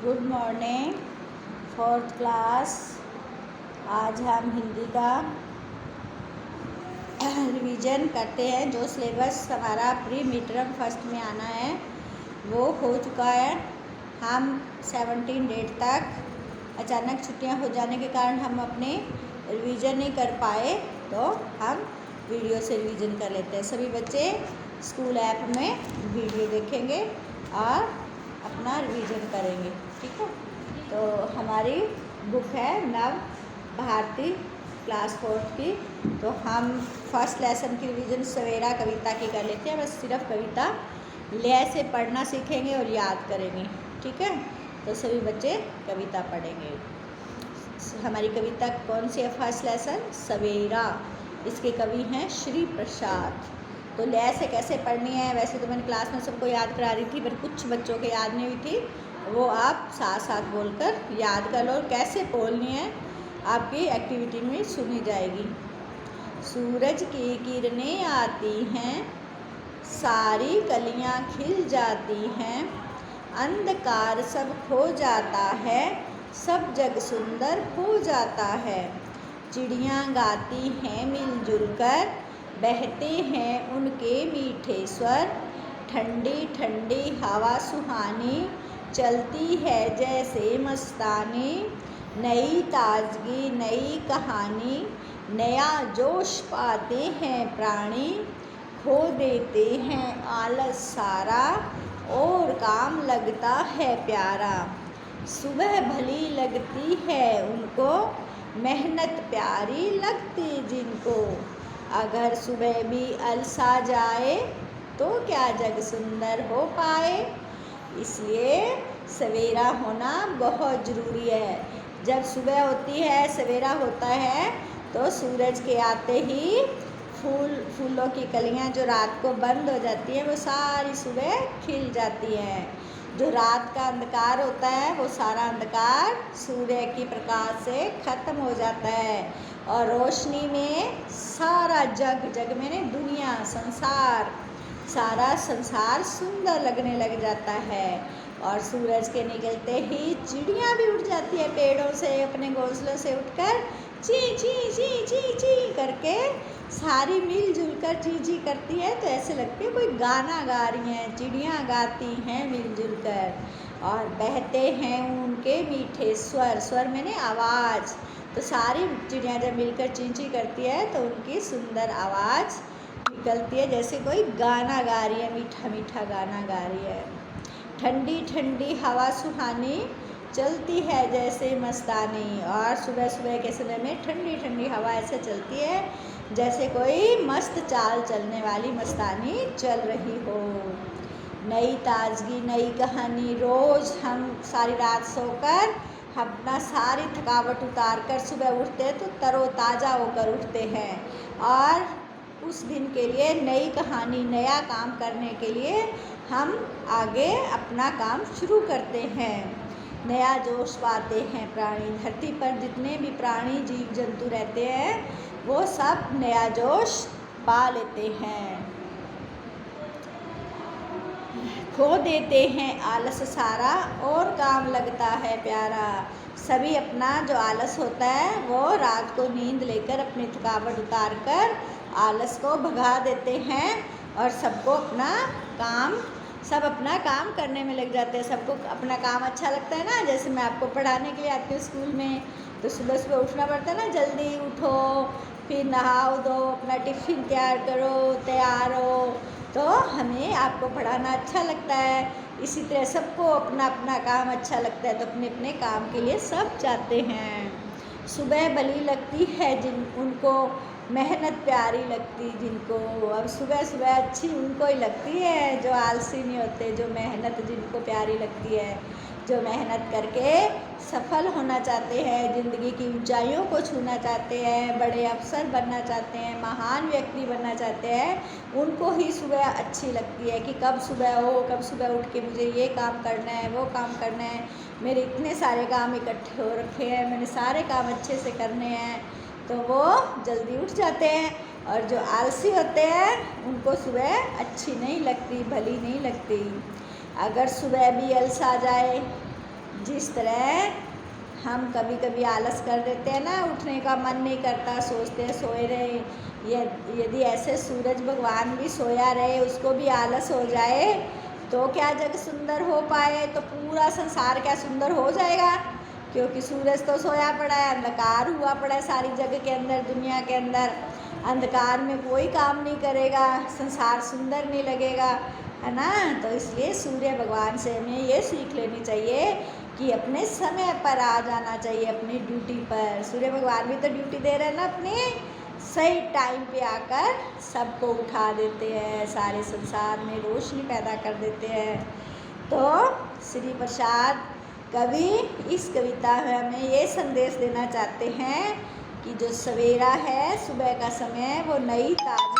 Good morning fourth class. आज हम हिंदी का रिवीजन करते हैं। जो सिलेबस हमारा प्री मिड टर्म फर्स्ट में आना है वो हो चुका है। हम 17 डेट तक अचानक छुट्टियां हो जाने के कारण हम अपने रिवीजन नहीं कर पाए, तो हम वीडियो से रिवीजन कर लेते हैं। सभी बच्चे स्कूल ऐप में वीडियो देखेंगे और अपना रिवीजन करेंगे, ठीक है। तो हमारी बुक है नव भारती क्लास 4 की। तो हम फर्स्ट लेसन की रिवीजन सवेरा कविता की कर लेते हैं। बस सिर्फ कविता लय से पढ़ना सीखेंगे और याद करेंगे, ठीक है। तो सभी बच्चे कविता पढ़ेंगे। हमारी कविता कौन सी है? फर्स्ट लेसन सवेरा। इसके कवि हैं श्री प्रसाद। तो लय से कैसे पढ़नी है, वैसे तो मैंने क्लास में सबको याद करा रही थी, पर कुछ बच्चों के याद नहीं हुई थी, वो आप साथ साथ बोलकर याद कर लो। और कैसे बोलनी है आपकी एक्टिविटी में सुनी जाएगी। सूरज की किरणें आती हैं, सारी कलियां खिल जाती हैं, अंधकार सब खो जाता है, सब जग सुंदर हो जाता है। चिड़ियाँ गाती हैं मिलजुल कर, बहते हैं उनके मीठे स्वर, ठंडी ठंडी हवा सुहानी, चलती है जैसे मस्तानी। नई ताजगी नई कहानी, नया जोश पाते हैं प्राणी, खो देते हैं आलस सारा, और काम लगता है प्यारा। सुबह भली लगती है उनको, मेहनत प्यारी लगती जिनको, अगर सुबह भी अलसा जाए तो क्या जग सुंदर हो पाए। इसलिए सवेरा होना बहुत ज़रूरी है। जब सुबह होती है, सवेरा होता है, तो सूरज के आते ही फूलों की कलियां जो रात को बंद हो जाती हैं वो सारी सुबह खिल जाती हैं। जो रात का अंधकार होता है वो सारा अंधकार सूर्य की प्रकाश से ख़त्म हो जाता है, और रोशनी में सारा जग में दुनिया संसार सारा संसार सुंदर लगने लग जाता है। और सूरज के निकलते ही चिड़ियाँ भी उठ जाती है पेड़ों से, अपने घोंसलों से उठकर ची ची ची ची ची करके सारी मिलजुल कर ची ची करती है। तो ऐसे लगती है कोई गाना गा रही हैं। चिड़ियाँ गाती हैं मिलजुल कर, और बहते हैं उनके मीठे स्वर। स्वर मैंने आवाज़। तो सारी चिड़ियाँ जब मिलकर ची ची करती है तो उनकी सुंदर आवाज़ निकलती है, जैसे कोई गाना गा रही है, मीठा मीठा गाना गा रही है। ठंडी ठंडी हवा सुहानी, चलती है जैसे मस्तानी। और सुबह सुबह के समय में ठंडी ठंडी हवा ऐसे चलती है जैसे कोई मस्त चाल चलने वाली मस्तानी चल रही हो। नई ताजगी नई कहानी, रोज़ हम सारी रात सोकर अपना सारी थकावट उतार कर सुबह उठते हैं तो तरोताज़ा होकर उठते हैं, और उस दिन के लिए नई कहानी नया काम करने के लिए हम आगे अपना काम शुरू करते हैं। नया जोश पाते हैं प्राणी। धरती पर जितने भी प्राणी जीव जंतु रहते हैं वो सब नया जोश पा लेते हैं। खो देते हैं आलस सारा, और काम लगता है प्यारा। सभी अपना जो आलस होता है वो रात को नींद लेकर अपनी थकावट उतार कर आलस को भगा देते हैं, और सबको सब अपना काम करने में लग जाते हैं। सबको अपना काम अच्छा लगता है ना। जैसे मैं आपको पढ़ाने के लिए आती हूँ स्कूल में, तो सुबह सुबह उठना पड़ता है ना, जल्दी उठो, फिर नहाओ धो, अपना टिफ़िन तैयार करो, तैयार हो, तो हमें आपको पढ़ाना अच्छा लगता है। इसी तरह सबको अपना अपना काम अच्छा लगता है, तो अपने अपने काम के लिए सब जाते हैं। सुबह भली लगती है उनको, मेहनत प्यारी लगती जिनको। अब सुबह सुबह अच्छी उनको ही लगती है जो आलसी नहीं होते, जो मेहनत जिनको प्यारी लगती है, जो मेहनत करके सफल होना चाहते हैं, ज़िंदगी की ऊंचाइयों को छूना चाहते हैं, बड़े अफसर बनना चाहते हैं, महान व्यक्ति बनना चाहते हैं, उनको ही सुबह अच्छी लगती है कि कब सुबह हो, कब सुबह उठ के मुझे ये काम करना है, वो काम करना है, मेरे इतने सारे काम इकट्ठे हो रखे हैं, मैंने सारे काम अच्छे से करने हैं, तो वो जल्दी उठ जाते हैं। और जो आलसी होते हैं उनको सुबह अच्छी नहीं लगती, भली नहीं लगती। अगर सुबह भी अलसा जाए जिस तरह हम कभी कभी आलस कर देते हैं ना, उठने का मन नहीं करता, सोचते हैं सोए रहे, यदि ऐसे सूरज भगवान भी सोया रहे, उसको भी आलस हो जाए तो क्या जग सुंदर हो पाए? तो पूरा संसार क्या सुंदर हो जाएगा? क्योंकि सूरज तो सोया पड़ा है, अंधकार हुआ पड़ा है सारी जगह के अंदर, दुनिया के अंदर। अंधकार में कोई काम नहीं करेगा, संसार सुंदर नहीं लगेगा, है ना। तो इसलिए सूर्य भगवान से हमें ये सीख लेनी चाहिए कि अपने समय पर आ जाना चाहिए अपनी ड्यूटी पर। सूर्य भगवान भी तो ड्यूटी दे रहे हैं ना अपनी, सही टाइम पे आकर सबको उठा देते हैं, सारे संसार में रोशनी पैदा कर देते हैं। तो श्री प्रसाद कवि इस कविता में हमें ये संदेश देना चाहते हैं कि जो सवेरा है, सुबह का समय, वो नई ताज़ी